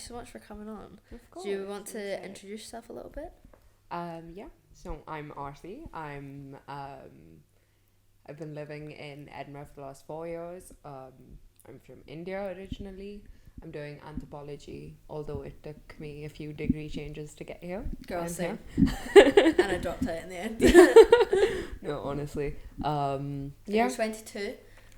so much for coming on. Of course. Do you want to introduce yourself a little bit? Yeah. So I'm Aarti. I've been living in Edinburgh for the last 4 years. I'm from India originally. I'm doing anthropology, although it took me a few degree changes to get here. Girl, same. Here. And I dropped out in the end. No, honestly. You're 22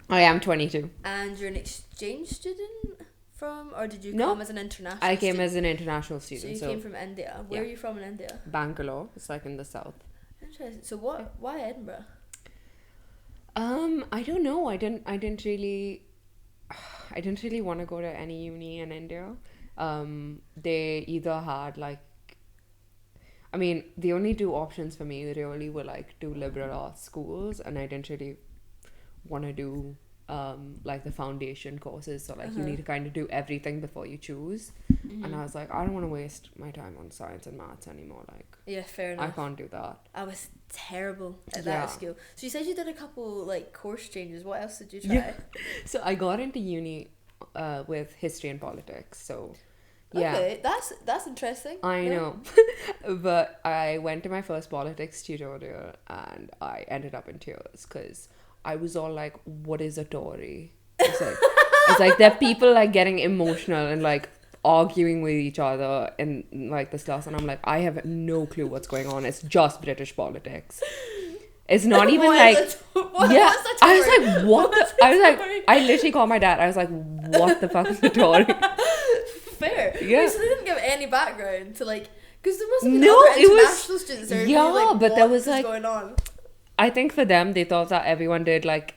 I am 22. and you're an exchange student from, or did you No. come as an international I came student? as an international So student. you came from India. Where Yeah. are you from in India? Bangalore. It's like in the south. Interesting. So why Edinburgh? I don't know. I didn't really want to go to any uni in India. They either had the only two options for me really were like two liberal arts schools, and I didn't really want to do like the foundation courses. So like you need to kind of do everything before you choose. And I was like, I don't want to waste my time on science and maths anymore. Like, Yeah, fair I enough. can't do that. I was terrible at that Yeah. at school. So you said you did a couple like course changes. What else did you try? Yeah. So I got into uni with history and politics. So yeah. Okay, that's interesting. I No? know. But I went to my first politics tutorial and I ended up in tears because I was all like, what is a Tory? It's like there are people like getting emotional and like arguing with each other in like this class, and I'm like, I have no clue what's going on. It's just British politics. It's not even What like is what, yeah. what's a I was Tory? like, what? What's I was a like, Tory? I literally called my dad. I was like, what the fuck is a Tory? Fair. Yeah. Wait, so they didn't give any background to like, because there must have been No, other it was- international students there. yeah, who were like, but there what was, is like- going on. I think for them, they thought that everyone did like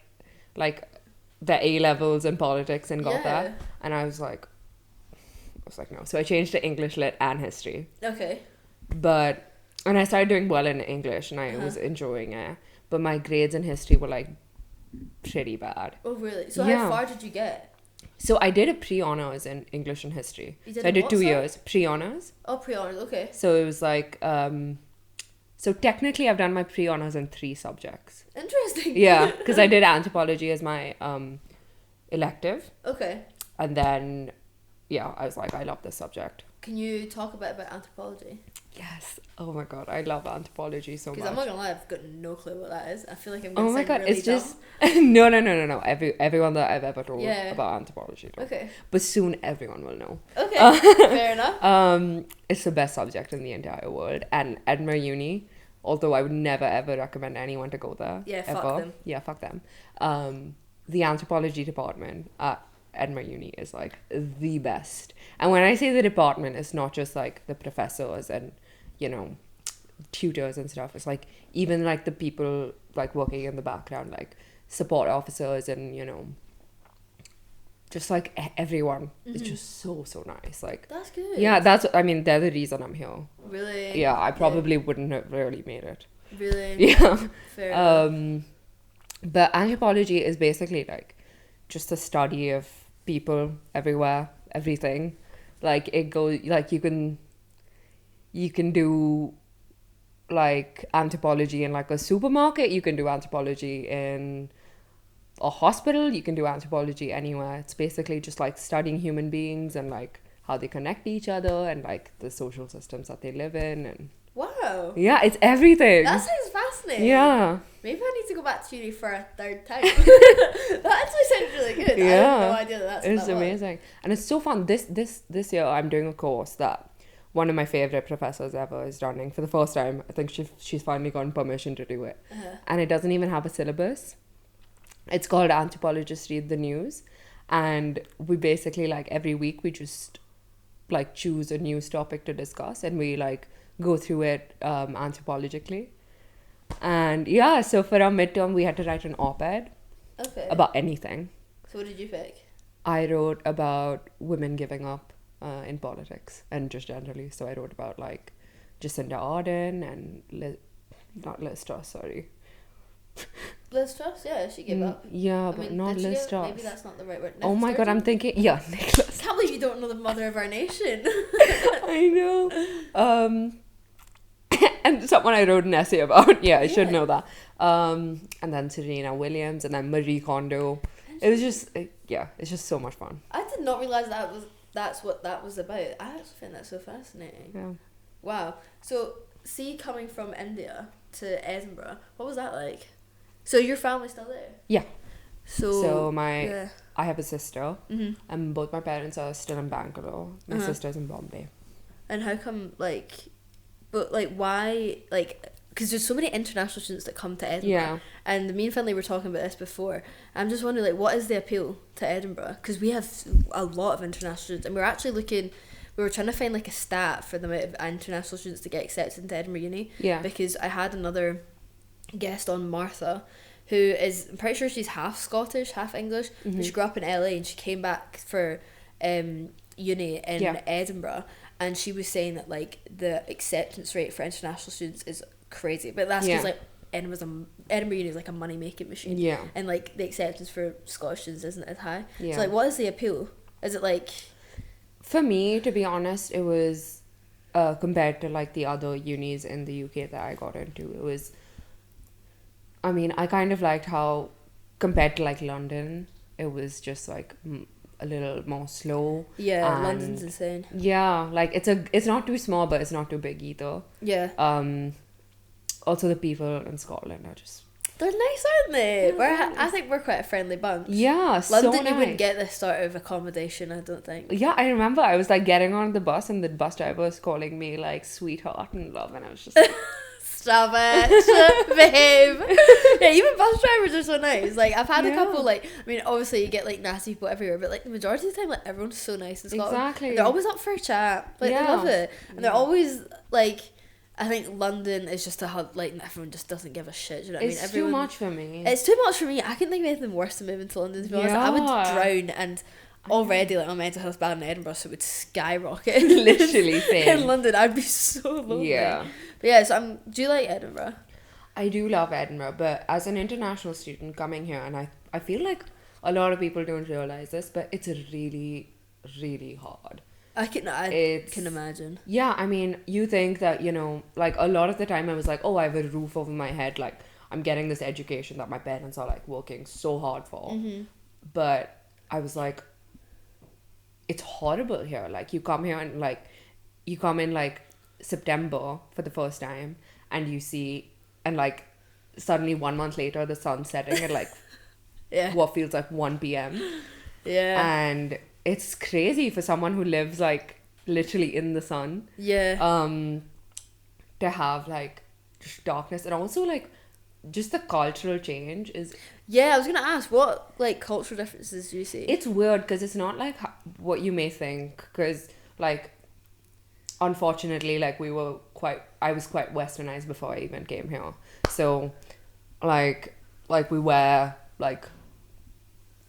the A levels in politics and got Yeah. that, and I was like no. So I changed to English lit and history, Okay. and I started doing well in English, and I was enjoying it. But my grades in history were like pretty bad. Oh really? So Yeah. how far did you get? So I did a pre-honors in English and history. You did So I a did what, 2 sorry? years pre-honors. Oh, pre-honors. Okay. So it was like so technically I've done my pre-honors in 3 subjects. Interesting. Yeah, because I did anthropology as my elective, Okay. and then yeah, I was like, I love this subject. Can you talk a bit about anthropology? Yes. Oh my god, I love anthropology so Because much. I'm not gonna lie, I've got no clue what that is. I feel like I'm Oh gonna my sound god, really it's just no. Everyone that I've ever told Yeah. about anthropology knows. Okay. But soon everyone will know. Okay. Fair enough. It's the best subject in the entire world, and Edinburgh Uni. Although I would never ever recommend anyone to go there. Yeah, fuck ever. them. Yeah, fuck them. The anthropology department at Edinburgh Uni is like the best. And when I say the department, it's not just like the professors and, tutors and stuff. It's like even like the people like working in the background, like support officers and, just like everyone. It's just so nice. Like, That's good. yeah, they're the reason I'm here. Really. Yeah, I probably wouldn't have really made it. Really. Yeah. Fair enough. But anthropology is basically like just the study of people everywhere, everything. Like it goes like you can do like anthropology in like a supermarket, you can do anthropology in a hospital, you can do anthropology anywhere. It's basically just like studying human beings and like how they connect to each other and like the social systems that they live in, and Wow. yeah, it's everything. That sounds fascinating. Yeah. Maybe I need to go back to uni for a third time. That actually sounds really good. I Yeah. had no idea that's what It's that was. amazing. And it's so fun. This year I'm doing a course that one of my favorite professors ever is running for the first time. I think she's finally gotten permission to do it. And it doesn't even have a syllabus. It's called Anthropologists Read the News. And we basically like every week we just like choose a news topic to discuss, and we like go through it anthropologically. And yeah, so for our midterm we had to write an op-ed Okay. about anything. So what did you pick? I wrote about women giving up in politics and just generally. So I wrote about like Jacinda Ardern and not Liz Truss, sorry. Liz Truss? Yeah, she gave up. Yeah, I but mean, not did she Liz give- Truss. Maybe that's not the right word. Oh my god, I'm thinking, yeah, Nicholas. Can't believe you don't know the mother of our nation. I know. And someone I wrote an essay about. Yeah, I should know that. And then Serena Williams and then Marie Kondo. It was just, it's just so much fun. I did not realise that was that's what that was about. I actually find that so fascinating. Yeah. Wow. So, see, coming from India to Edinburgh, what was that like? So your family's still there? Yeah. So I have a sister, Mm-hmm. and both my parents are still in Bangalore. My sister's in Bombay. And how come, like, but like, why, like, because there's so many international students that come to Edinburgh. Yeah. And me and Finlay were talking about this before. I'm just wondering, like, what is the appeal to Edinburgh? Because we have a lot of international students, and we're actually looking. We were trying to find like a stat for the amount of international students to get accepted into Edinburgh Uni. Yeah. Because I had another guest on, Martha, who is, I'm pretty sure she's half Scottish, half English. Mm-hmm. But she grew up in LA and she came back for uni in Edinburgh, and she was saying that like the acceptance rate for international students is crazy. But that's because like Edinburgh Uni is like a money making machine. Yeah. And like the acceptance for Scottish students isn't as high. Yeah. So like, what is the appeal? Is it like? For me, to be honest, it was compared to like the other unis in the UK that I got into. It was, I mean, I kind of liked how compared to like London, it was just like a little more slow. Yeah, and London's insane. Yeah, like it's not too small, but it's not too big either. Yeah. Also the people in Scotland are just, They're nice, aren't they? I think we're quite a friendly bunch. yeah, London, so you nice. wouldn't get this sort of accommodation, I don't think. Yeah, I remember I was like getting on the bus and the bus driver was calling me like sweetheart and love, and I was just like, Stop it, behave. Yeah, even bus drivers are so nice. Like, I've had a couple, like, I mean, obviously you get like nasty people everywhere, but like the majority of the time, like, everyone's so nice in Scotland. Exactly. And they're always up for a chat. Like, they love it. And they're always like, I think London is just a hub, like, everyone just doesn't give a shit. Do you know what I mean? it's too much for me. It's too much for me. I couldn't think of anything worse than moving to London, to be honest. I would drown, and already like my mental health's bad in Edinburgh, so it would skyrocket. Literally same. In London, I'd be so lonely. Yeah. But yeah, so do you like Edinburgh? I do love Edinburgh, but as an international student coming here, and I feel like a lot of people don't realize this, but it's really, really hard. I can imagine. Yeah, I mean, you think that, you know, like a lot of the time I was like, oh, I have a roof over my head, like I'm getting this education that my parents are like working so hard for. Mm-hmm. But I was like, it's horrible here. Like you come here and like, you come in like September for the first time and you see, and like suddenly 1 month later the sun's setting at like what feels like 1 p.m. Yeah. And it's crazy for someone who lives like literally in the sun. Yeah. To have like just darkness, and also like just the cultural change is. Yeah, I was gonna ask, what like cultural differences do you see? It's weird because it's not like what you may think, because like unfortunately like I was quite westernized before I even came here, so like we wear like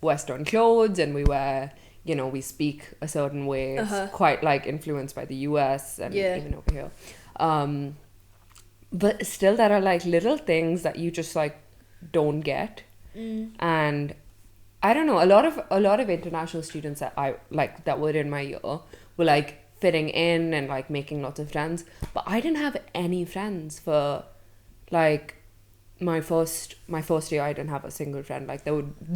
Western clothes and we wear, you know, we speak a certain way. It's quite like influenced by the US and even over here, but still there are like little things that you just like don't get. And I don't know, a lot of international students that I like that were in my year were like fitting in and like making lots of friends, but I didn't have any friends for like my first year. I didn't have a single friend. Like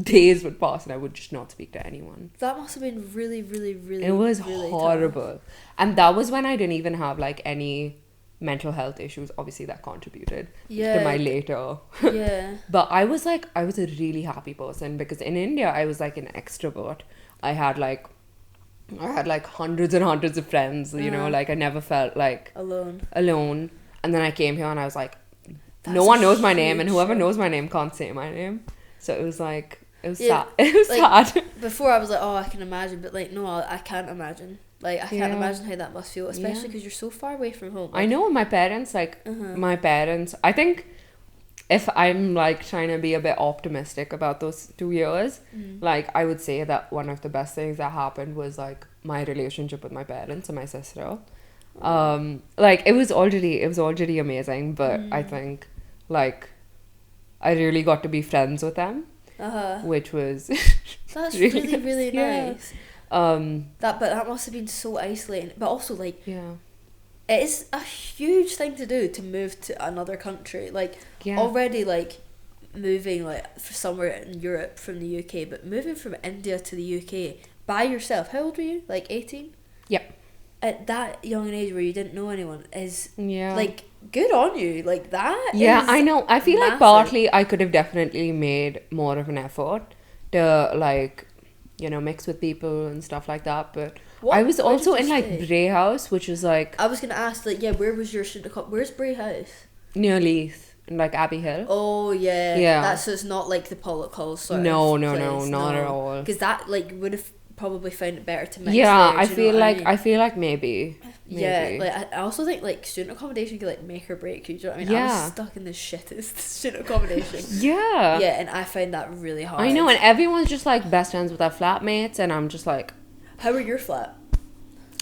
days would pass and I would just not speak to anyone. That must have been really, really, really, it was really horrible tough. And that was when I didn't even have like any mental health issues. Obviously that contributed to my later. But I was a really happy person because in India I was like an extrovert. I had like hundreds and hundreds of friends, you know, like I never felt like alone. And then I came here and I was like, no one knows my name, and whoever knows my name can't say my name. So it was like, it was sad. It was like, sad. Before I was like, oh, I can imagine, but like, no, I can't imagine. Like, I can't imagine how that must feel, especially because you're so far away from home. Like, I know my parents, I think if I'm like trying to be a bit optimistic about those 2 years, like I would say that one of the best things that happened was like my relationship with my parents and my sister. Like it was already amazing, but I think like I really got to be friends with them, which was that's really, really nice. But that must have been so isolating, but also like it is a huge thing to do, to move to another country. Like already like moving like for somewhere in Europe from the UK, but moving from India to the UK by yourself. How old were you? Like 18? Yep. At that young an age where you didn't know anyone is like good on you. Like that. Yeah, I know. I feel massive. like partly I could have definitely made more of an effort to like, mix with people and stuff like that. But I was also in like Bray House, which is like, I was gonna ask, like, where was your student? Where's Bray House? Near Leith, in like Abbey Hill. Oh yeah. That's so it's not like the Pollock Hall sort of place. Not at all. Because that like would have probably found it better to mix. Yeah, there, I feel like maybe. Yeah, like I also think like student accommodation can like make or break you. Do you know what I mean? I was stuck in the shittest student accommodation. Yeah, and I find that really hard. I know, and everyone's just like best friends with their flatmates, and I'm just like, how were your flat?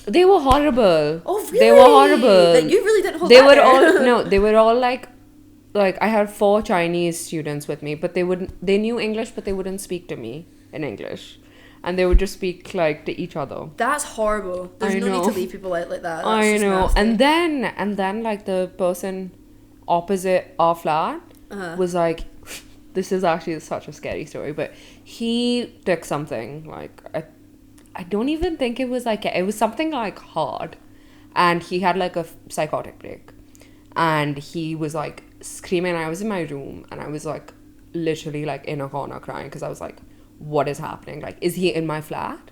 They were horrible. Oh really? They were horrible. Like you really didn't hold. They were all like I had 4 Chinese students with me, but they knew English, but they wouldn't speak to me in English. And they would just speak like to each other. That's horrible. There's no need to leave people out like that. That's I know. nasty. And then like the person opposite our flat was like, this is actually such a scary story, but he took something like I don't even think it was like it was something like hard, and he had like a psychotic break, and he was like screaming. I was in my room and I was like literally like in a corner crying because I was like, what is happening? Like, is he in my flat?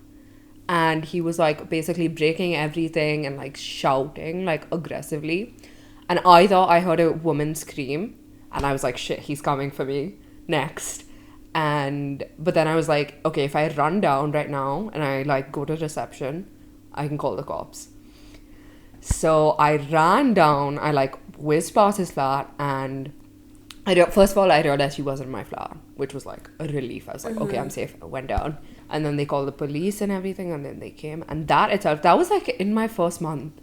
And he was like basically breaking everything and like shouting like aggressively, and I thought I heard a woman scream, and I was like, shit, he's coming for me next. But then I was like, okay, if I run down right now and I like go to reception, I can call the cops. So I ran down, I like whizzed past his flat, and first of all, I realized he wasn't in my flat, which was like a relief. I was like, okay, I'm safe. I went down, and then they called the police and everything, and then they came, and that itself, that was like in my first month,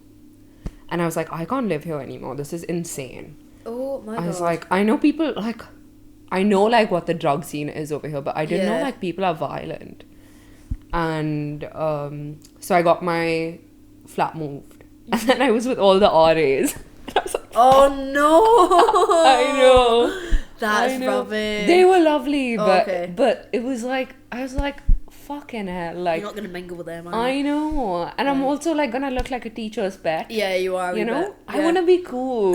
and I was like, I can't live here anymore. This is insane. Oh my God. I was like, I know people like, I know like what the drug scene is over here, but I didn't know like people are violent. And so I got my flat moved, and then I was with all the RAs. I was like, oh no. I know. That's rubbish. They were lovely, but okay. but it was like, I was like, fucking hell, like you're not gonna mingle with them, I know. And I'm also like gonna look like a teacher's pet. Yeah, you are. You know? Yeah. I wanna be cool.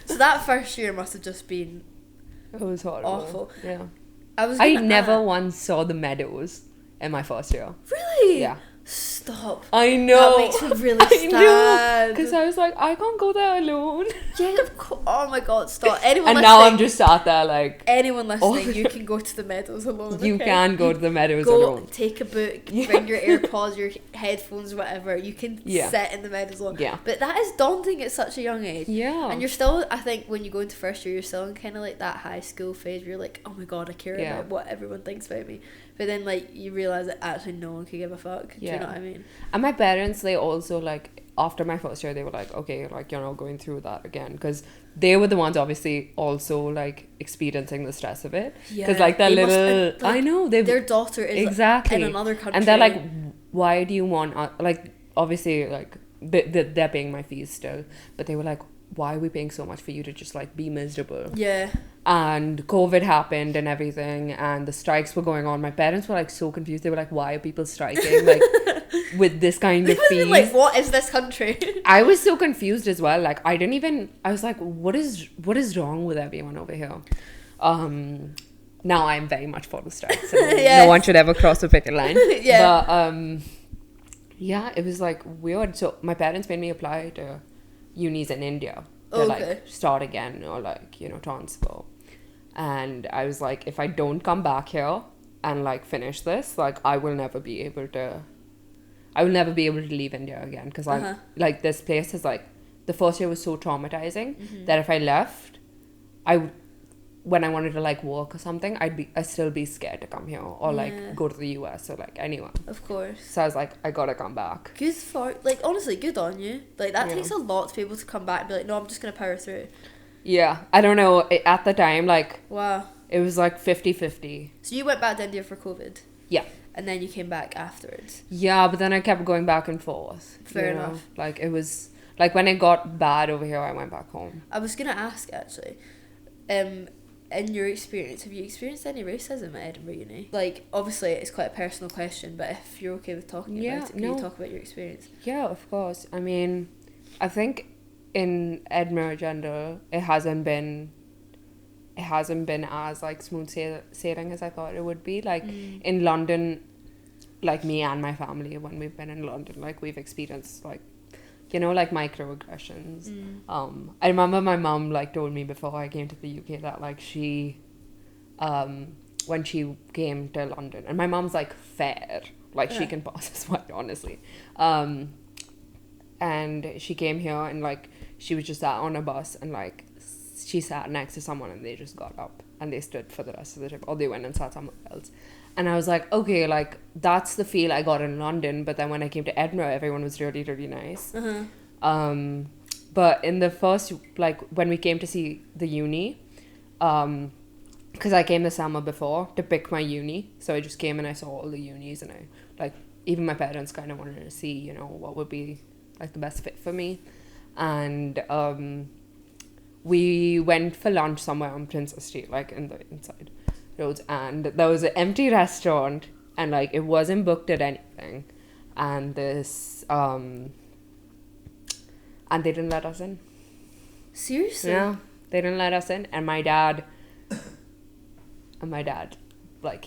So that first year must have just been it was horrible. Awful. Yeah. I never once saw the meadows in my first year. Really? Yeah. Stop. I know. That makes me really sad. Because I was like, I can't go there alone. Yeah, of course. Oh my God, stop. Anyone and listening, now I'm just sat there like... Anyone listening, you can go to the meadows alone. You can go to the meadows Go, alone. take a book, bring your AirPods, your headphones, whatever. You can sit in the meadows alone. Yeah. But that is daunting at such a young age. Yeah. And you're still, I think, when you go into first year, you're still in kind of like that high school phase where you're like, oh my God, I care about what everyone thinks about me. But then, like, you realise that actually no one could give a fuck. Do you know what I mean? And my parents, they also, like, after my first year, they were like, okay, like, you're not going through that again. Because they were the ones, obviously, also, like, experiencing the stress of it. Because, like, their little... Like, I know. Their daughter is exactly in another country. And they're like, why do you want... like, obviously, like, they're paying my fees still. But they were like, why are we paying so much for you to just, like, be miserable? Yeah. And COVID happened and everything, and the strikes were going on. My parents were like so confused. They were like, why are people striking like with this kind of fees? Like, what is this country? I was so confused as well. Like, I was like, what is wrong with everyone over here? Now I'm very much for the strikes. No one should ever cross the picket line. But yeah, it was like weird. So my parents made me apply to unis in India to like start again or like, you know, transfer. And I was like, if I don't come back here and like finish this, like I will never be able to leave India again, because I'm like, this place is like, the first year was so traumatizing that if I left, when I wanted to like work or something, I'd still be scared to come here or like go to the US or like anywhere. Of course. So I was like, I gotta come back. Good for, like, honestly, good on you. Like, that takes a lot to be able to come back and be like, no, I'm just gonna power through. Yeah, I don't know, at the time, like, wow, it was like 50-50. So you went back to India for COVID? Yeah. And then you came back afterwards? Yeah, but then I kept going back and forth. Fair enough. Know? Like, it was like when it got bad over here, I went back home. I was gonna ask, actually, in your experience, have you experienced any racism at Edinburgh Uni? Like, obviously, it's quite a personal question, but if you're okay with talking about it, can you talk about your experience? Yeah, of course. I mean, I think in Edinburgh general, it hasn't been as like smooth sailing as I thought it would be. Like in London, like me and my family, when we've been in London, like we've experienced like, you know, like microaggressions. I remember my mum like told me before I came to the UK that like she, when she came to London, and my mum's like fair, like she can pass as well, honestly. And she came here and like she was just sat on a bus and like she sat next to someone and they just got up and they stood for the rest of the trip, or they went and sat somewhere else. And I was like, okay, like that's the feel I got in London, but then when I came to Edinburgh, everyone was really, really nice. But in the first, like when we came to see the uni, because I came the summer before to pick my uni, so I just came and I saw all the unis, and I like, even my parents kind of wanted to see, you know, what would be like the best fit for me. And we went for lunch somewhere on Princess Street, like in the inside roads, and there was an empty restaurant and like it wasn't booked at anything, and this and they didn't let us in. Seriously? Yeah, they didn't let us in. And my dad like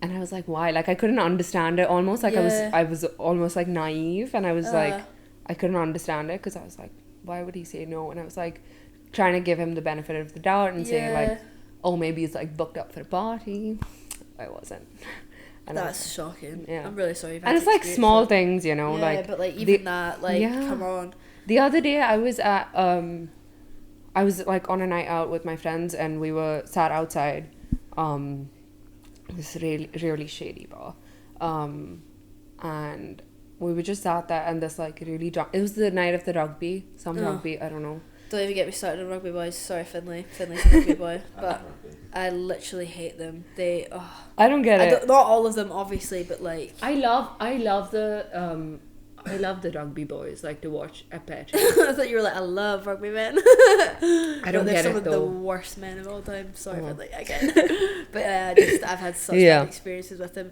and I was like, why? Like I couldn't understand it, almost like I was almost like naive, and I was like, I couldn't understand it because I was like, why would he say no? And I was like trying to give him the benefit of the doubt and say like, oh, maybe it's like booked up for a party. I wasn't. And that's shocking. Yeah, I'm really sorry. And it's like small things, you know, like but like even that, like come on. The other day I was at I was like on a night out with my friends and we were sat outside this really, really shady bar, and we were just sat there, and this like really drunk, it was the night of the rugby, rugby, I don't know. Don't even get me started on rugby boys. Sorry, Finley's a rugby boy, but I literally hate them. I don't get it. Not all of them, obviously, but like I love the rugby boys, like to watch a pet. I thought you were like, I love rugby men. I don't get it though. They're some of the worst men of all time. Sorry for like again, but I've had such bad experiences with them.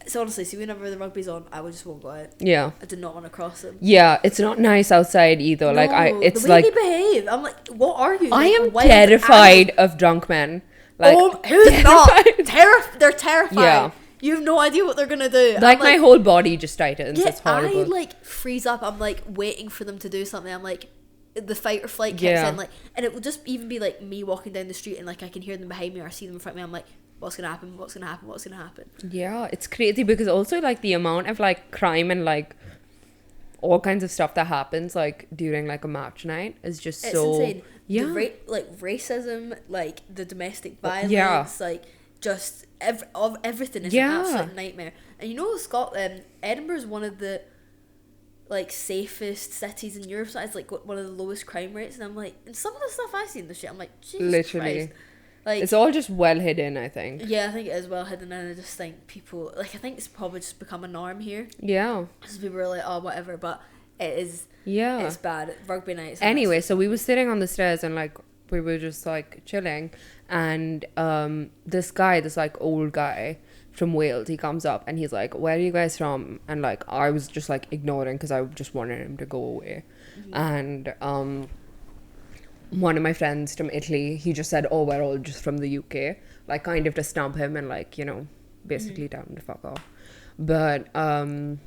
So honestly, see, whenever the rugby's on, I just won't go out. Yeah. I did not want to cross them. Yeah, it's not nice outside either. No, like it's the way like they behave. I'm like, what are you? I am terrified of drunk men. Like, who's terrified? Not? They're terrified. Yeah. You have no idea what they're gonna do. Like my whole body just tightens. It's horrible. I like freeze up. I'm like waiting for them to do something. I'm like, the fight or flight kicks in. Like, and it will just even be like me walking down the street and like I can hear them behind me or I see them in front of me. I'm like, what's gonna happen? What's gonna happen? What's gonna happen? Yeah, it's crazy because also like the amount of like crime and like all kinds of stuff that happens like during like a match night is just it's insane. Yeah, like racism, like the domestic violence, like just everything is an absolute nightmare. And you know, Edinburgh is one of the like safest cities in Europe. So it's like one of the lowest crime rates, and I'm like, and some of the stuff I see in the street, I'm like, Jesus literally. Christ. Like, it's all just well hidden, I think. Yeah, I think it is well hidden, and I just think people, like, I think it's probably just become a norm here. Yeah. Because people are like, oh, whatever, but it is, it's bad. Rugby nights. Anyway, so we were sitting on the stairs, and, like, we were just, like, chilling, and this like, old guy from Wales, he comes up, and he's like, where are you guys from? And, like, I was just, like, ignoring, because I just wanted him to go away. Mm-hmm. And, one of my friends from Italy, he just said, oh, we're all just from the UK, like kind of to snub him and like, you know, basically tell him to fuck off. But and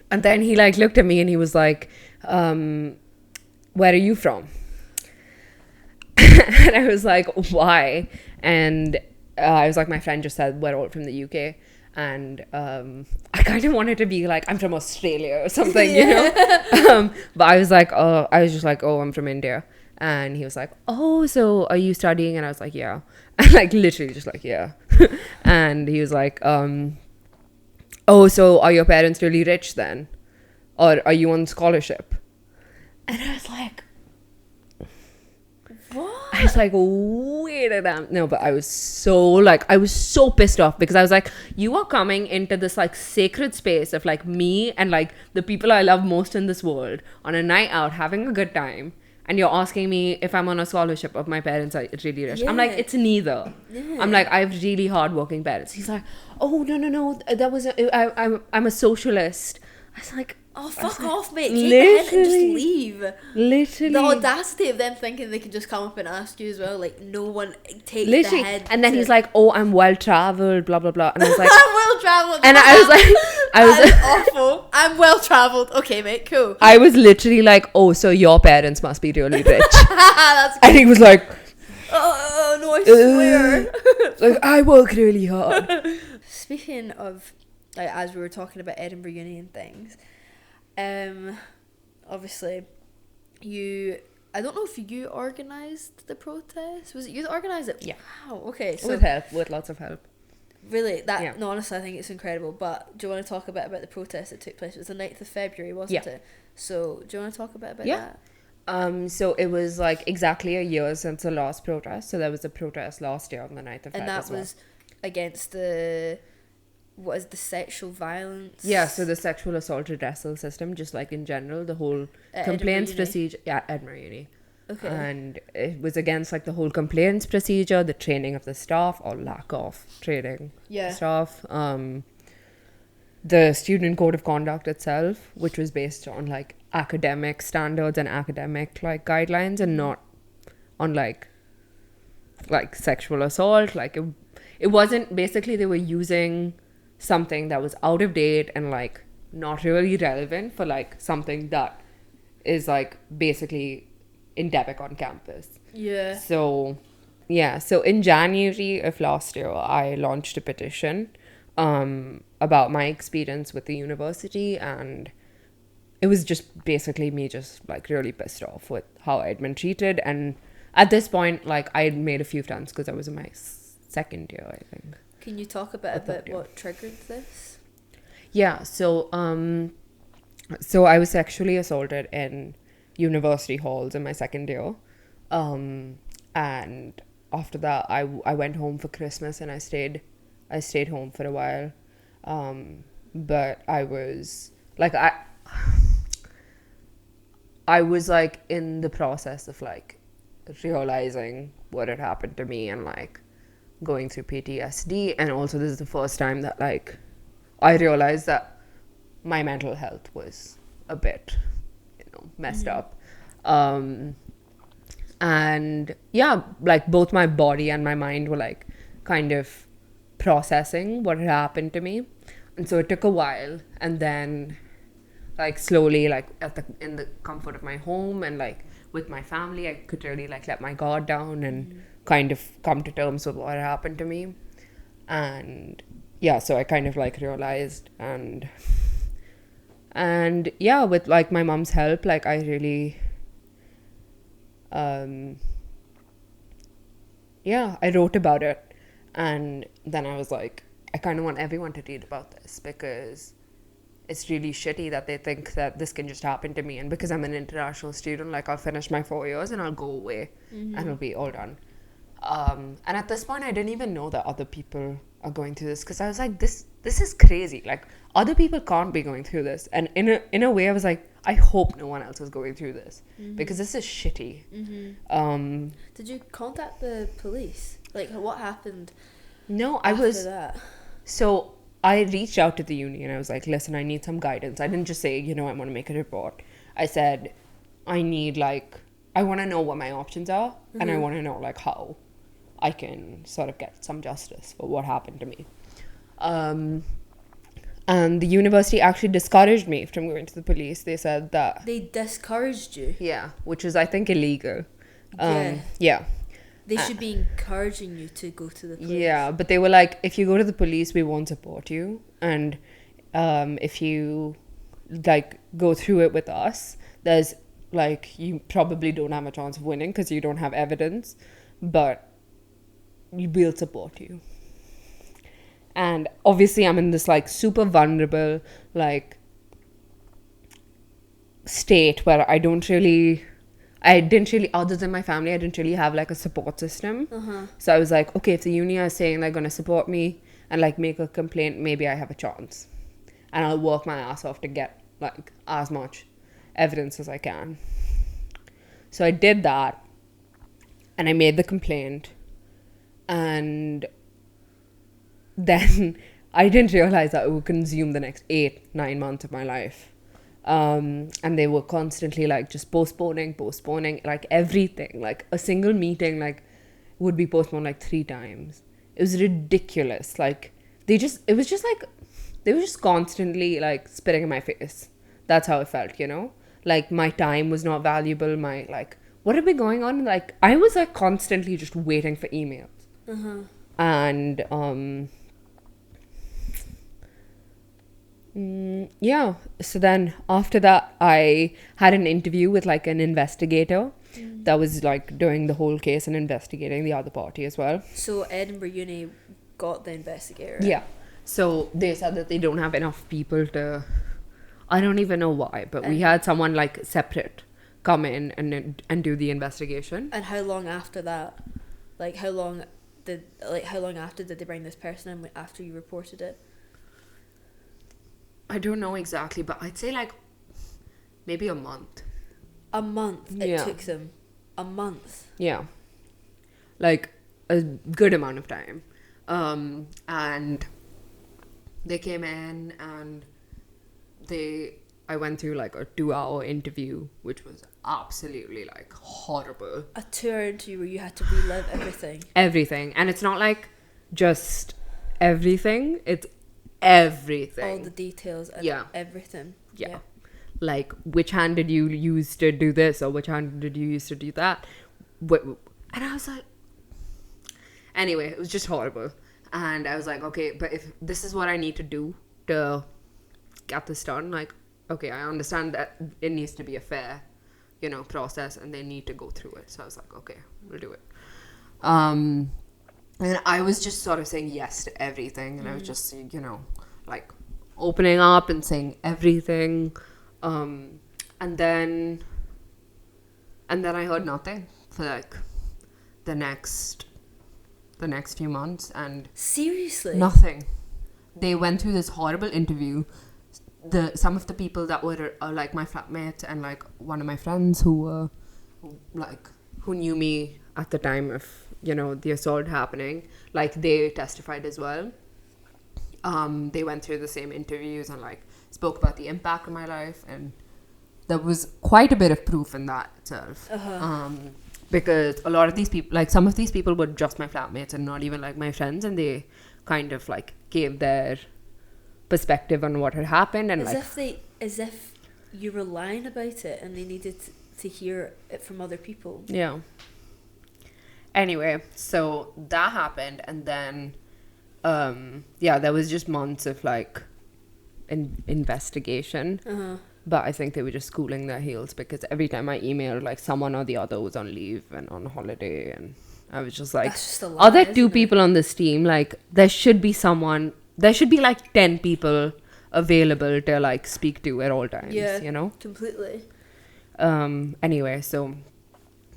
then he like looked at me and he was like, where are you from? And I was like, why? And I was like, my friend just said we're all from the UK. And I kind of wanted to be like, I'm from Australia or something, you know. But I was just like, oh, I'm from India. And he was like, oh, so are you studying? And I was like, yeah. And like literally just like, yeah. And he was like, oh, so are your parents really rich then? Or are you on scholarship? And I was like, what? I was like, wait a damn. No, but I was so pissed off because I was like, you are coming into this like sacred space of like me and like the people I love most in this world on a night out having a good time. and you're asking me if I'm on a scholarship or my parents are really rich. I'm like, Yeah. it's neither. Yeah. I'm like, I have really hardworking parents. He's like, oh, no, that was I'm a socialist. I was like, oh, fuck off, mate. Take the hint and just leave. Literally. The audacity of them thinking they can just come up and ask you as well. Like, no one takes Literally. the hint. And then he's like, oh, I'm well traveled, blah blah blah. And I was like, I'm well traveled. And I was That's awful. I'm well traveled. Okay, mate, cool. I was literally like, oh, so your parents must be really rich. That's good. And he was like, oh no, I swear. like, I work really hard. Speaking of, like, as we were talking about Edinburgh Uni and things, obviously, I don't know if you organised the protest. Was it you that organised it? Yeah. Wow, okay. So With lots of help. really, Yeah. no, honestly, I think it's incredible. But do you want to talk a bit about the protest that took place? It was the 9th of February, wasn't it? So do you want to talk a bit about that? So it was like exactly a year since the last protest. So there was a protest last year on the 9th of February. And that was against the sexual violence? Yeah, so the sexual assault redressal system, just like in general, the whole complaints procedure. Yeah, Edinburgh Uni. Okay. And it was against like the whole complaints procedure, the training of the staff or lack of training staff, the student code of conduct itself, which was based on like academic standards and academic like guidelines and not on like sexual assault. Like it wasn't, basically they were using something that was out of date and like not really relevant for like something that is like basically endemic on campus. Yeah. So in January of last year I launched a petition about my experience with the university, and it was just basically me just like really pissed off with how I'd been treated. And at this point, like, I had made a few friends because I was in my second year, I think. Can you talk a bit about what triggered this? Yeah, so I was sexually assaulted in university halls in my second year. And after that, I went home for Christmas and I stayed home for a while. But I was like, I was like in the process of like realizing what had happened to me and like going through PTSD. And also this is the first time that like I realized that my mental health was a bit, messed up. And yeah, like both my body and my mind were like kind of processing what had happened to me. And so it took a while, and then like slowly, like in the comfort of my home and like with my family, I could really like let my guard down and kind of come to terms with what had happened to me. And yeah, so I kind of like realized, and yeah, with like my mom's help, like I really I wrote about it. And then I was like, I kind of want everyone to read about this because it's really shitty that they think that this can just happen to me. And because I'm an international student, like I'll finish my 4 years and I'll go away and it'll be all done. And at this point, I didn't even know that other people are going through this, because I was like, this is crazy. Like, other people can't be going through this. And in a way, I was like, I hope no one else is going through this because this is shitty. Did you contact the police? Like, what happened? No, after that? So I reached out to the uni and I was like, listen, I need some guidance. I didn't just say, I want to make a report. I said, I want to know what my options are, and I want to know like how I can sort of get some justice for what happened to me. And the university actually discouraged me from going to the police. They said that... They discouraged you? Yeah, which was, I think, illegal. Yeah. They should be encouraging you to go to the police. Yeah, but they were like, if you go to the police, we won't support you. And if you, like, go through it with us, there's, like, you probably don't have a chance of winning because you don't have evidence. But we will support you. And obviously I'm in this like super vulnerable like state where I didn't really, other than my family, I didn't really have like a support system. So I was like, okay, if the uni are saying they're going to support me and like make a complaint, maybe I have a chance, and I'll work my ass off to get like as much evidence as I can. So I did that, and I made the complaint, and then I didn't realize that it would consume the next 8-9 months of my life. And they were constantly like just postponing, like everything, like a single meeting like would be postponed like 3 times. It was ridiculous. Like they were just constantly like spitting in my face. That's how it felt, you know? Like my time was not valuable. My like, what had been going on? Like I was like constantly just waiting for emails. And yeah, so then after that I had an interview with like an investigator that was like doing the whole case and investigating the other party as well. So Edinburgh Uni got the investigator, right? Yeah, so they said that they don't have enough people to, I don't even know why, but we had someone like separate come in and do the investigation. And how long after that, like how long after did they bring this person in after you reported it? I don't know exactly, but I'd say like maybe a month. A month? It took them a month? Yeah. Like a good amount of time. And they came in and I went through like a 2-hour interview, which was absolutely like horrible. A 2-hour interview where you had to relive everything? Everything. And it's not like just everything, it's everything. All the details and everything. Yeah. Like, which hand did you use to do this, or which hand did you use to do that? And I was like, anyway, it was just horrible. And I was like, okay, but if this is what I need to do to get this done, like, okay, I understand that it needs to be a fair, you know, process, and they need to go through it. So I was like, okay, we'll do it. And I was just sort of saying yes to everything, and I was just, you know, like opening up and saying everything. And then I heard nothing for like the next few months, and seriously, nothing. They went through this horrible interview. Some of the people that were like my flatmates and like one of my friends who knew me at the time of, you know, the assault happening, like they testified as well. They went through the same interviews and like spoke about the impact of my life, and there was quite a bit of proof in that itself. Because a lot of these people, like some of these people were just my flatmates and not even like my friends, and they kind of like gave their perspective on what had happened, and as if you were lying about it and they needed to hear it from other people. Yeah. Anyway, so that happened, and then there was just months of like investigation. But I think they were just cooling their heels, because every time I emailed, like someone or the other was on leave and on holiday, and I was just like, that's just a lie, are there 2 people on this team? Like there should be like 10 people available to like speak to at all times. Yeah, you know, completely. Anyway, so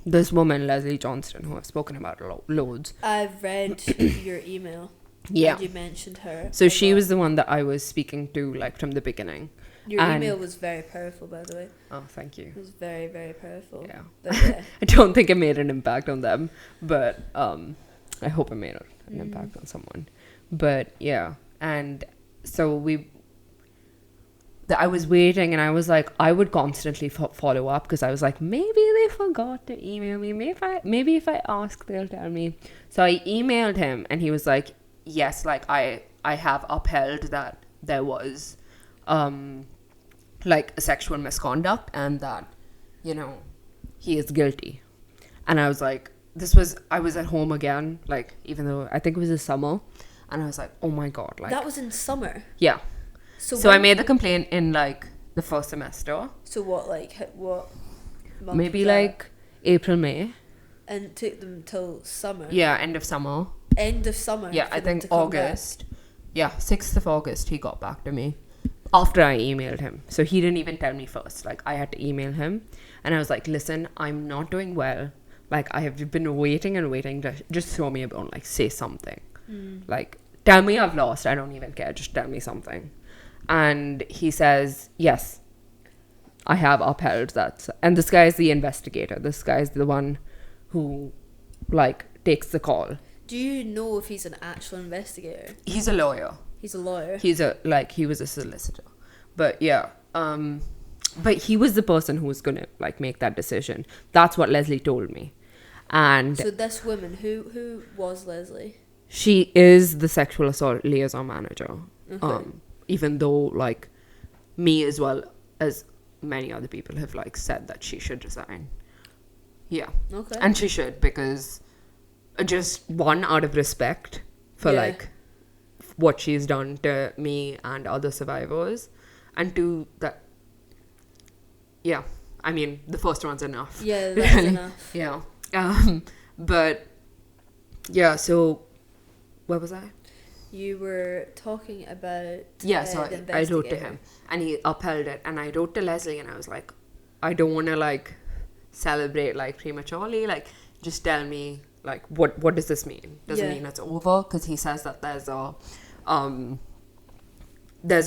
this woman, Leslie Johnston, who I've spoken about loads. I've read your email. Yeah. And you mentioned her. So she was the one that I was speaking to like from the beginning. Your email was very powerful, by the way. Oh, thank you. It was very, very powerful. Yeah. But, yeah. I don't think it made an impact on them, but I hope it made an impact on someone. But yeah, and so I was waiting, and I was like, I would constantly follow up, because I was like, maybe they forgot to email me. Maybe if I ask, they'll tell me. So I emailed him, and he was like, yes, like I have upheld that there was like a sexual misconduct, and that, you know, he is guilty. And I was like, I was at home again, like, even though I think it was the summer, and I was like, oh my god, like that was in summer. Yeah. So I made the complaint in like the first semester. So what month? Maybe like April, May. And it took them till summer. Yeah, end of summer. Yeah, I think August. Yeah, 6th of August he got back to me after I emailed him. So he didn't even tell me first. Like I had to email him, and I was like, listen, I'm not doing well. Like I have been waiting and waiting to just throw me a bone, like say something. Like tell me I've lost. I don't even care. Just tell me something. And he says, yes, I have upheld that. And this guy is the investigator. This guy is the one who, like, takes the call. Do you know if he's an actual investigator? He's a lawyer. He's a lawyer. He was a solicitor. But yeah, but he was the person who was going to, like, make that decision. That's what Leslie told me. And so this woman, who was Leslie? She is the sexual assault liaison manager. Okay. Even though, like, me as well as many other people have, like, said that she should resign. Yeah. Okay. And she should, because just one, out of respect for like what she's done to me and other survivors, and two, that I mean, the first one's enough. Yeah, that's enough. Yeah. But yeah, so where was I? You were talking about so I wrote to him and he upheld it, and I wrote to Leslie and I was like, I don't want to, like, celebrate, like, prematurely, like, just tell me, like, what does this mean? Does it mean it's over? Because he says that there's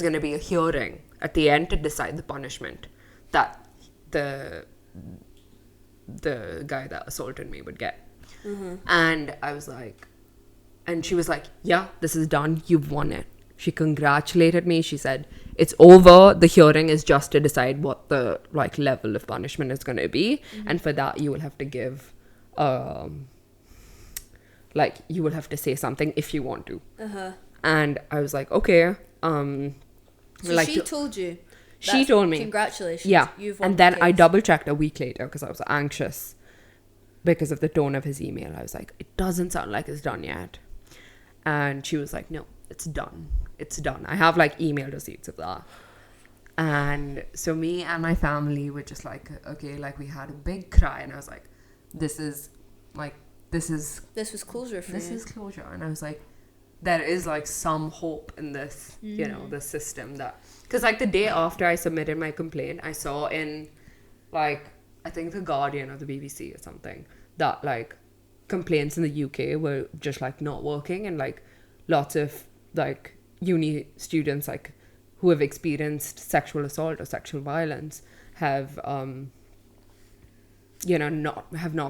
going to be a hearing at the end to decide the punishment that the guy that assaulted me would get. And I was like, and she was like, yeah, this is done, you've won it. She congratulated me. She said, it's over, the hearing is just to decide what the, like, level of punishment is going to be, and for that you will have to give like, you will have to say something if you want to. And I was like, okay. So like, she told you? She told me. Congratulations. Yeah. You've won and then the I case. double checked a week later because I was anxious because of the tone of his email. I was like, it doesn't sound like it's done yet. And she was like, no, it's done. It's done. I have, like, email receipts of that. And so me and my family were just like, okay, like, we had a big cry, and I was like, this was closure for this you. is closure. And I was like, there is, like, some hope in this, you know, the system, that, because, like, the day after I submitted my complaint, I saw in, like, I think The Guardian or the BBC or something, that, like, complaints in the UK were just, like, not working, and, like, lots of, like, uni students, like, who have experienced sexual assault or sexual violence have not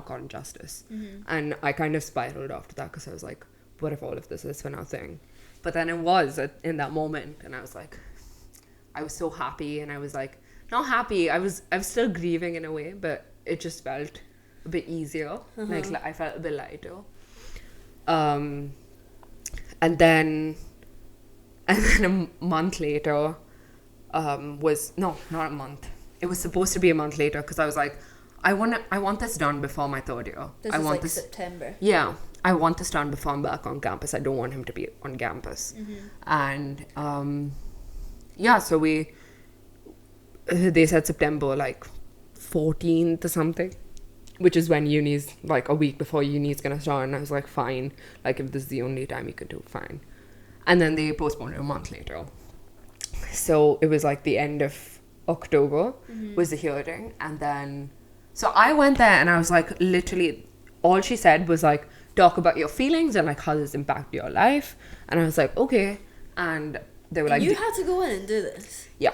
gotten justice. And I kind of spiraled after that because I was like, what if all of this is for nothing? But then it was in that moment, and I was like, I was so happy, and I was like, not happy, I was still grieving in a way, but it just felt a bit easier. Like, I felt a bit lighter. And then a month later, not a month. It was supposed to be a month later because I was like, I want this done before my third year. This I is want like September. Yeah, I want this done before I'm back on campus. I don't want him to be on campus. And so they said September, like, 14th or something, which is when uni's, like, a week before uni's gonna start. And I was like, fine, like, if this is the only time you can do, fine. And then they postponed it a month later. So it was like the end of October was the hearing. And then, so I went there and I was like, literally, all she said was like, talk about your feelings and, like, how this impact your life. And I was like, okay. And they were like, you had to go in and do this? Yeah.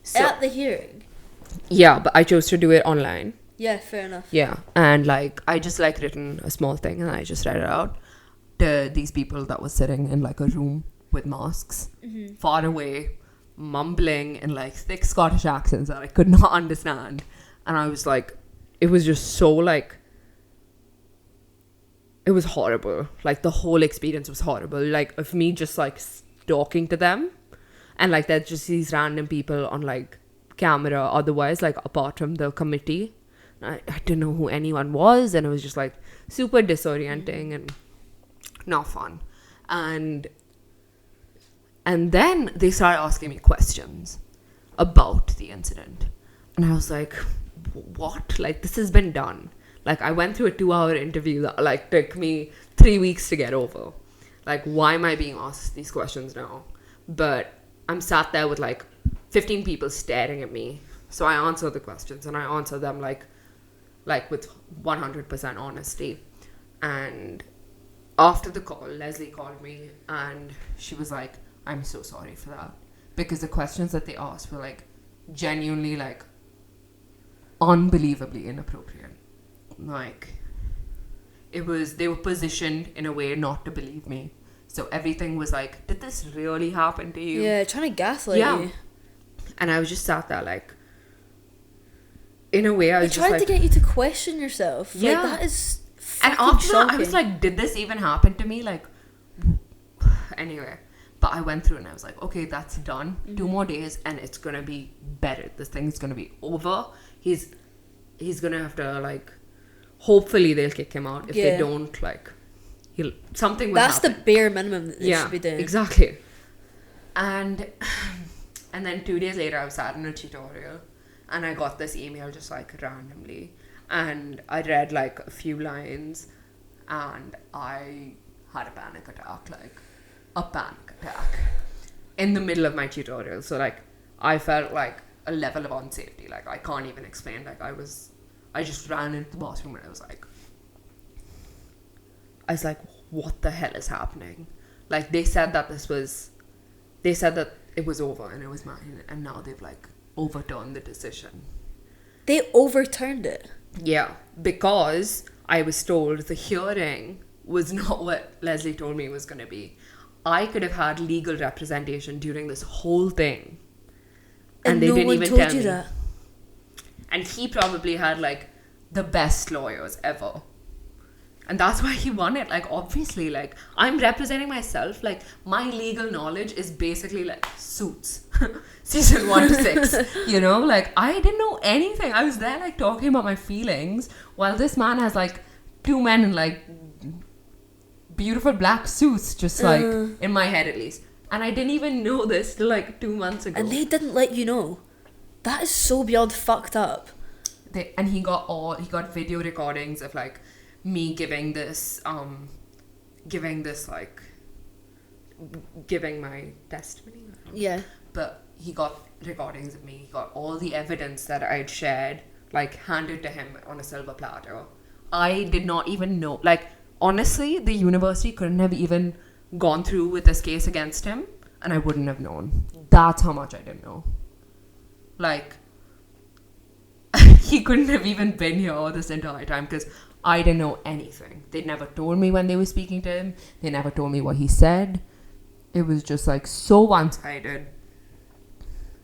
So, at the hearing? Yeah, but I chose to do it online. Yeah, fair enough. Yeah. And, like, I just, like, written a small thing and I just read it out to these people that were sitting in, like, a room with masks, far away, mumbling in, like, thick Scottish accents that I could not understand. And I was like, it was just so, like, it was horrible. Like, the whole experience was horrible. Like, of me just, like, talking to them, and, like, there's just these random people on, like, camera otherwise, like, apart from the committee. I didn't know who anyone was, and it was just, like, super disorienting and not fun. And then they started asking me questions about the incident. And I was like, what? Like, this has been done. Like, I went through a 2-hour interview that, like, took me 3 weeks to get over. Like, why am I being asked these questions now? But I'm sat there with, like, 15 people staring at me. So I answer the questions, and I answer them, like with 100% honesty. And after the call, Leslie called me, and she was like, I'm so sorry for that. Because the questions that they asked were, like, genuinely, like, unbelievably inappropriate. Like, they were positioned in a way not to believe me. So everything was like, did this really happen to you? Yeah, trying to gaslight you. And I was just sat there like, in a way, I was just like... They tried to get you to question yourself. Yeah. Like, that is fucking And after shocking. that, I was like, did this even happen to me? Like, anyway. But I went through and I was like, okay, that's done. 2 more days and it's going to be better. This thing's going to be over. He's going to have to, like... Hopefully they'll kick him out. If they don't, like... something will happen. That's the bare minimum that they should be doing. Exactly. And then 2 days later, I was sat in a tutorial and I got this email just like randomly, and I read like a few lines and I had a panic attack in the middle of my tutorial. So like I felt like a level of unsafety, like I can't even explain. Like I just ran into the bathroom and I was like, what the hell is happening? Like, they said that it was over and it was mine, and now they've like overturned the decision. They overturned it? Yeah, because I was told the hearing was not what Leslie told me it was going to be. I could have had legal representation during this whole thing, and they didn't even tell me that. And he probably had like the best lawyers ever. And that's why he won it. Like, obviously, like, I'm representing myself. Like, my legal knowledge is basically like Suits. Season 1 to 6. You know? Like, I didn't know anything. I was there, like, talking about my feelings, while this man has, like, 2 men in, like, beautiful black suits, just, like, in my head at least. And I didn't even know this till, like, 2 months ago. And they didn't let you know. That is so beyond fucked up. And he got video recordings of, like, me giving my testimony. Yeah. But he got recordings of me. He got all the evidence that I'd shared, like, handed to him on a silver platter. I did not even know. Like, honestly, the university couldn't have even gone through with this case against him, and I wouldn't have known. That's how much I didn't know. Like, he couldn't have even been here this entire time because I didn't know anything. They never told me when they were speaking to him. They never told me what he said. It was just like so one-sided.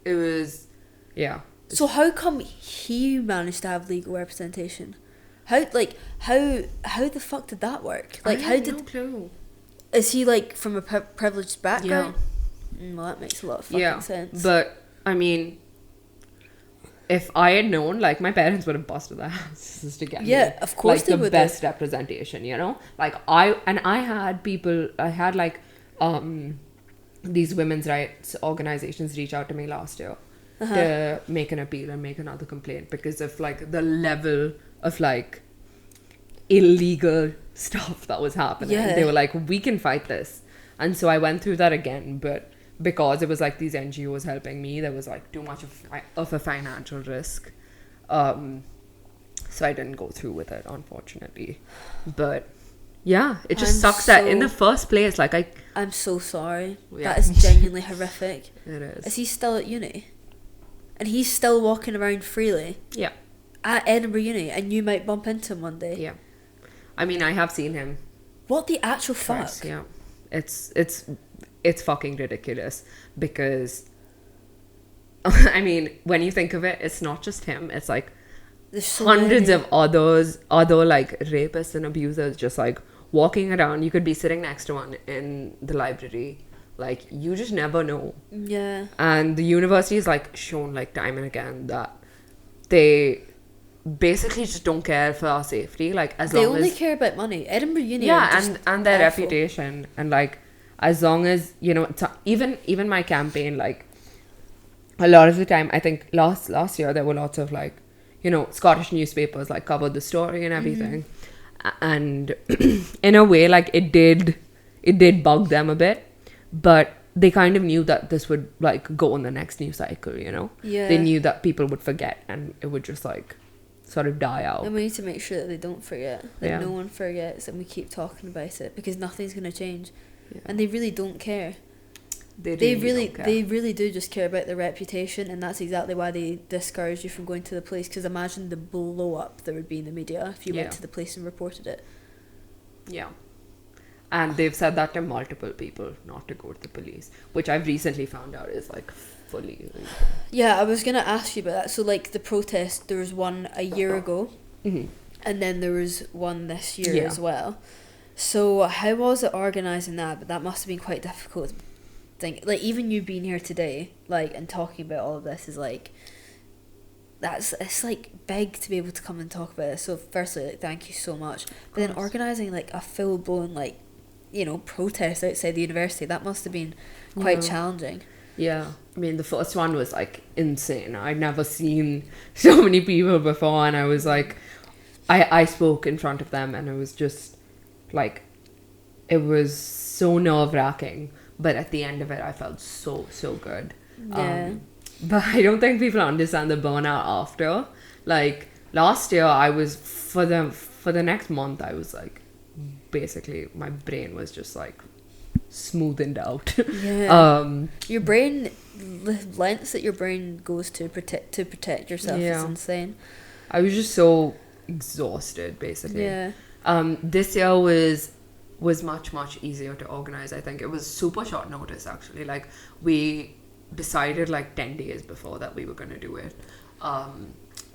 It was, yeah. So how come he managed to have legal representation? How the fuck did that work? Like, I have no clue. Is he like from a privileged background? Yeah. Well, that makes a lot of fucking sense. But I mean, if I had known, like, my parents would have busted their asses to get me. Yeah, of course like, they would. The best representation, you know? Like, I had like these women's rights organizations reach out to me last year to make an appeal and make another complaint because of, like, the level of, like, illegal stuff that was happening. Yeah. They were like, we can fight this. And so I went through that again, but because it was like these NGOs helping me, there was like too much of a financial risk. So I didn't go through with it, unfortunately. But yeah, it just sucks that in the first place, like I'm so sorry. Yeah. That is genuinely horrific. It is. Is he still at uni? And he's still walking around freely? Yeah. At Edinburgh Uni, and you might bump into him one day? Yeah. I mean, I have seen him. What the actual fuck? Twice, yeah. It's fucking ridiculous because, I mean, when you think of it, it's not just him. It's like there's so hundreds of other like rapists and abusers just like walking around. You could be sitting next to one in the library. Like, you just never know. Yeah. And the university has like shown like time and again that they basically just don't care for our safety. Like, as long as they only care about money. Edinburgh Uni. Yeah, and their reputation, and like, as long as, you know, even my campaign, like, a lot of the time, I think last year there were lots of, like, you know, Scottish newspapers like covered the story and everything, and in a way, like, it did bug them a bit, but they kind of knew that this would like go on the next news cycle, you know. Yeah. They knew that people would forget and it would just like sort of die out. And we need to make sure that they don't forget, that no one forgets, and we keep talking about it because nothing's going to change. Yeah. And they really don't care. They really do just care about their reputation, and that's exactly why they discourage you from going to the police, because imagine the blow up there would be in the media if you went to the police and reported it. Yeah. And they've said that to multiple people, not to go to the police, which I've recently found out is like fully illegal. Yeah, I was going to ask you about that. So like the protest, there was one a year ago, and then there was one this year as well. So how was it organising that? But that must have been quite difficult. Like even you being here today, like, and talking about all of this is like, it's like big to be able to come and talk about it. So firstly, like, thank you so much. But then organising like a full blown like, you know, protest outside the university, that must have been quite challenging. Yeah, I mean the first one was like insane. I'd never seen so many people before, and I was like, I spoke in front of them, and it was just like, it was so nerve-wracking, but at the end of it I felt so good. But I don't think people understand the burnout after. Like last year I was, for the next month I was like, basically my brain was just like smoothened out. Your brain, the lengths that your brain goes to protect yourself is insane. I was just so exhausted basically. This year was much easier to organize. I think it was super short notice actually. Like we decided like 10 days before that we were going to do it,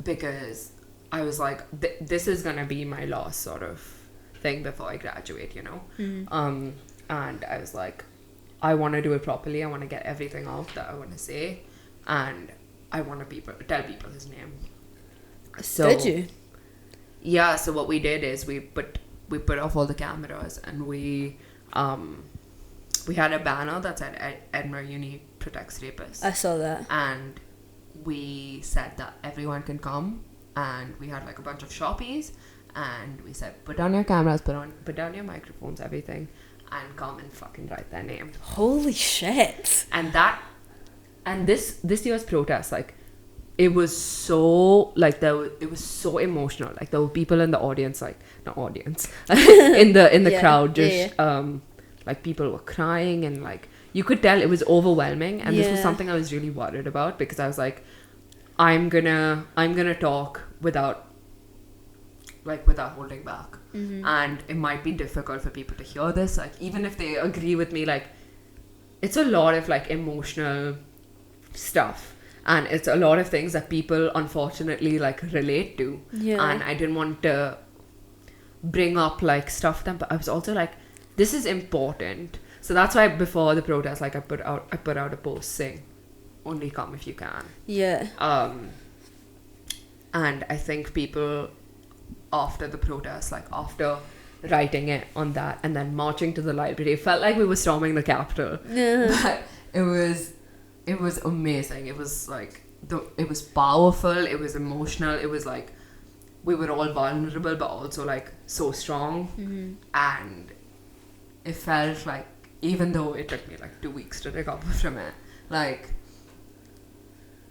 because I was like, this is going to be my last sort of thing before I graduate, you know. And I was like, I want to do it properly. I want to get everything out that I want to say, and I want to tell people his name. So did you? Yeah, so what we did is we put off all the cameras, and we had a banner that said Edinburgh Uni protects rapists. I saw that. And we said that everyone can come, and we had like a bunch of Sharpies, and we said put down your cameras, put down your microphones, everything, and come and fucking write their name. Holy shit. And this year's protest, like, it was so like it was so emotional. Like there were people in the audience, like not audience in the crowd, just like people were crying, and like you could tell it was overwhelming. And this was something I was really worried about, because I was like, I'm gonna talk without holding back. And it might be difficult for people to hear this, like even if they agree with me. Like it's a lot of like emotional stuff, and it's a lot of things that people unfortunately like relate to. And I didn't want to bring up like stuff then, but I was also like, this is important. So that's why before the protest, like I put out a post saying, only come if you can. And I think people after the protest, like after writing it on that and then marching to the library, it felt like we were storming the Capitol. But it was amazing. It was like it was powerful, it was emotional, it was like we were all vulnerable but also like so strong. And it felt like, even though it took me like 2 weeks to recover from it, like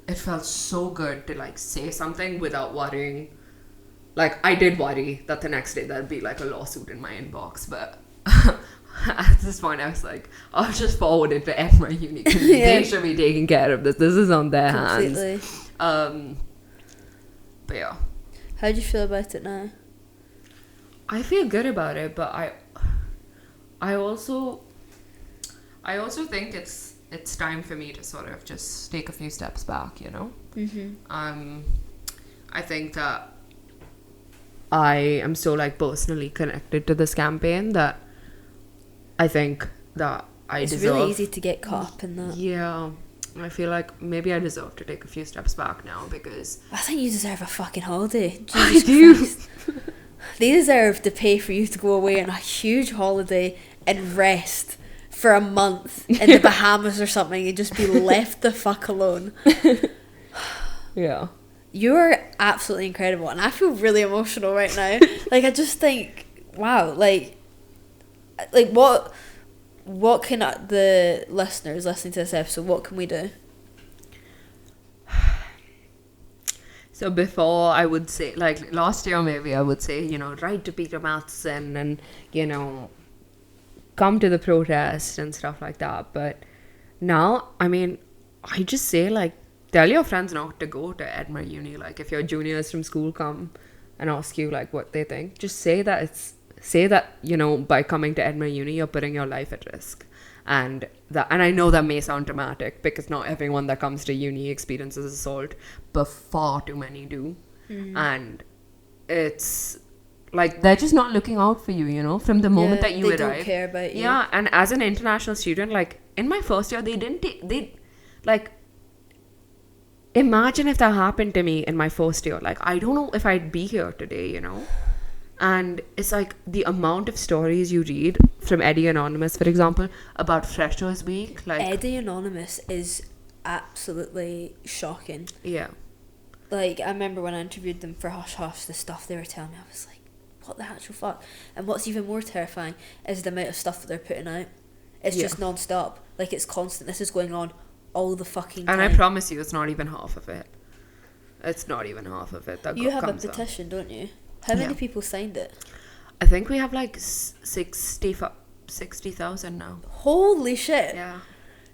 it felt so good to like say something without worrying. Like I did worry that the next day there'd be like a lawsuit in my inbox, but at this point I was like, I'll just forward it to Edinburgh Uni. They should be taking care of this. This is on their hands. But yeah. How do you feel about it now? I feel good about it, but I also think it's time for me to sort of just take a few steps back, you know? I think that I am so like personally connected to this campaign that I think that it's really easy to get caught up in that. Yeah, I feel like maybe I deserve to take a few steps back now, because I think you deserve a fucking holiday. Jesus I do. Christ. They deserve to pay for you to go away on a huge holiday and rest for a month in the Bahamas or something and just be left the fuck alone. Yeah. You're absolutely incredible, and I feel really emotional right now. Like I just think, wow, like what can the listeners listening to this episode, what can we do? So before, I would say, like last year maybe I would say, you know, write to Peter Matheson and, you know, come to the protest and stuff like that. But now, I mean, I just say, like, tell your friends not to go to Edinburgh Uni. Like, if your juniors from school come and ask you, like, what they think, just say that, you know, by coming to Edinburgh Uni, you're putting your life at risk. And I know that may sound dramatic, because not everyone that comes to uni experiences assault, but far too many do. And it's like, they're just not looking out for you, you know, from the moment that you arrive. They don't care about you. Yeah, and as an international student, like, in my first year, like, imagine if that happened to me in my first year. Like, I don't know if I'd be here today, you know. And it's like, the amount of stories you read from Eddie Anonymous, for example, about Freshers Week. Like, Eddie Anonymous is absolutely shocking. Yeah. Like, I remember when I interviewed them for Hush Hush, the stuff they were telling me, I was like, what the actual fuck? And what's even more terrifying is the amount of stuff that they're putting out. It's just non-stop. Like, it's constant. This is going on all the fucking time. And I promise you, it's not even half of it. It's not even half of it. You have a petition, don't you? How many people signed it? I think we have like 60,000 now. Holy shit. Yeah.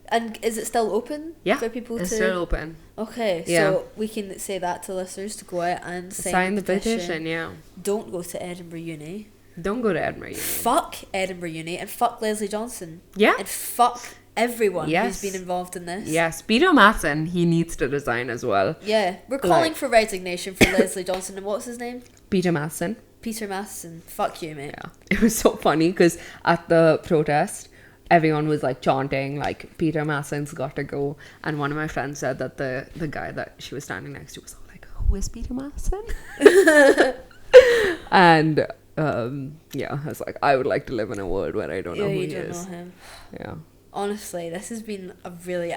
And is it still open for people to... It's still open. Okay, so we can say that to listeners to go out and sign the petition. Yeah. Don't go to Edinburgh Uni. Don't go to Edinburgh Uni. Fuck Edinburgh Uni and fuck Leslie Johnson. Yeah. And fuck everyone who's been involved in this. Yes. Peter Masson, he needs to resign as well. Yeah. We're calling for resignation for Leslie Johnson, and what's his name? Peter Masson. Peter Masson. Fuck you, mate. Yeah. It was so funny because at the protest, everyone was like chanting like, Peter Masson's got to go. And one of my friends said that the guy that she was standing next to was all like, who is Peter Masson? And I was like, I would like to live in a world where I don't know who he is. You don't know him. Yeah. Honestly, this has been a really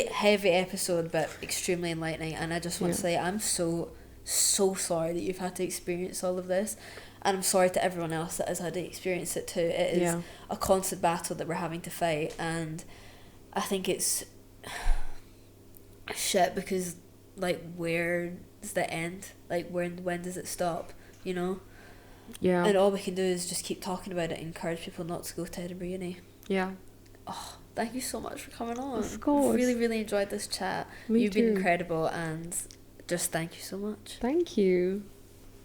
heavy episode, but extremely enlightening. And I just want to say, I'm so sorry that you've had to experience all of this, and I'm sorry to everyone else that has had to experience it too. It is a constant battle that we're having to fight, and I think it's shit because, like, where's the end? Like, when does it stop? You know? Yeah. And all we can do is just keep talking about it and encourage people not to go to Edinburgh Uni. Yeah. Oh, thank you so much for coming on. Of course. I've really, really enjoyed this chat. You've been incredible, and just thank you so much. Thank you.